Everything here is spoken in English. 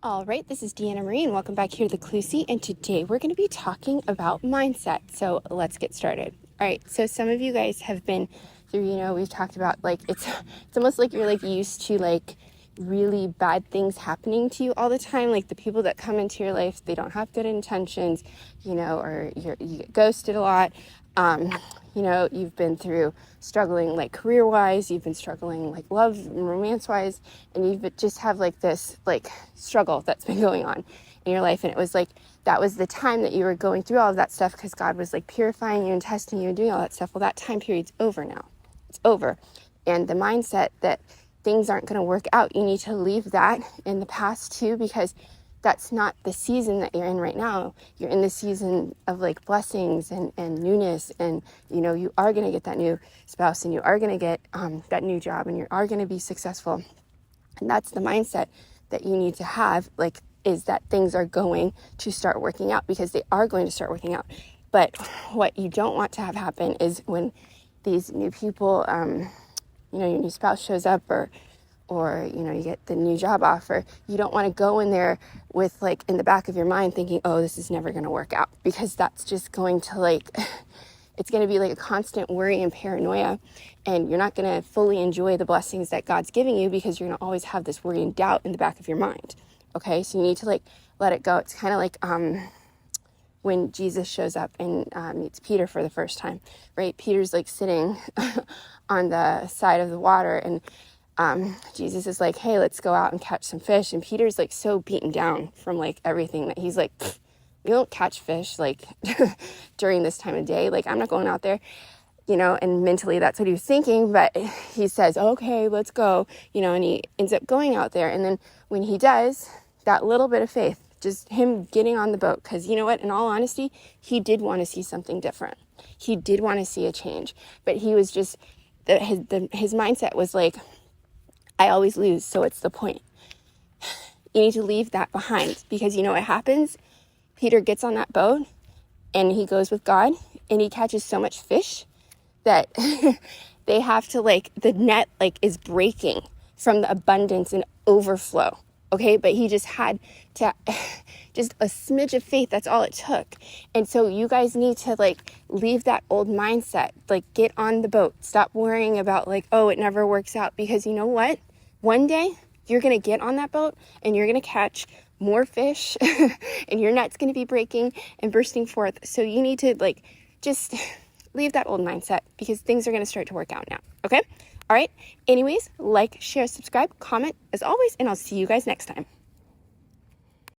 All right, this is Deanna Marie, and welcome back here to the Clusie, and today we're going to be talking about mindset. So let's get started. All right, so some of you guys have been through, we've talked about it's almost like you're used to really bad things happening to you all the time. Like the people that come into your life, they don't have good intentions, or you get ghosted a lot. You've been through struggling career-wise, you've been struggling love and romance-wise, and you've just have this struggle that's been going on in your life. And it was that was the time that you were going through all of that stuff because God was purifying you and testing you and doing all that stuff. Well, that time period's over now. It's over. And the mindset that things aren't going to work out, you need to leave that in the past too, because that's not the season that you're in right now. You're in the season of blessings and newness, and you are going to get that new spouse, and you are going to get that new job, and you are going to be successful. And that's the mindset that you need to have, is that things are going to start working out, because they are going to start working out. But what you don't want to have happen is when these new people, your new spouse shows up, or you get the new job offer, you don't want to go in there with in the back of your mind thinking, oh, this is never going to work out, because that's just going to it's going to be a constant worry and paranoia, and you're not going to fully enjoy the blessings that God's giving you, because you're going to always have this worry and doubt in the back of your mind. Okay, so you need to let it go. It's kind of when Jesus shows up and meets Peter for the first time, right? Peter's sitting on the side of the water, and Jesus is hey, let's go out and catch some fish. And Peter's so beaten down from everything that he's you don't catch fish during this time of day. I'm not going out there, and mentally that's what he was thinking. But he says, okay, let's go, and he ends up going out there. And then when he does, that little bit of faith, just him getting on the boat, because you know what, in all honesty, he did want to see something different. He did want to see a change, but he was just, his mindset was I always lose, so it's the point. You need to leave that behind, because you know what happens? Peter gets on that boat and he goes with God, and he catches so much fish that they have to the net is breaking from the abundance and overflow. Okay, but he just had to just a smidge of faith. That's all it took. And so you guys need to leave that old mindset. Get on the boat. Stop worrying about oh, it never works out, because you know what? One day you're going to get on that boat and you're going to catch more fish and your net's going to be breaking and bursting forth. So you need to just leave that old mindset, because things are going to start to work out now. Okay? All right. Anyways, share, subscribe, comment as always, and I'll see you guys next time.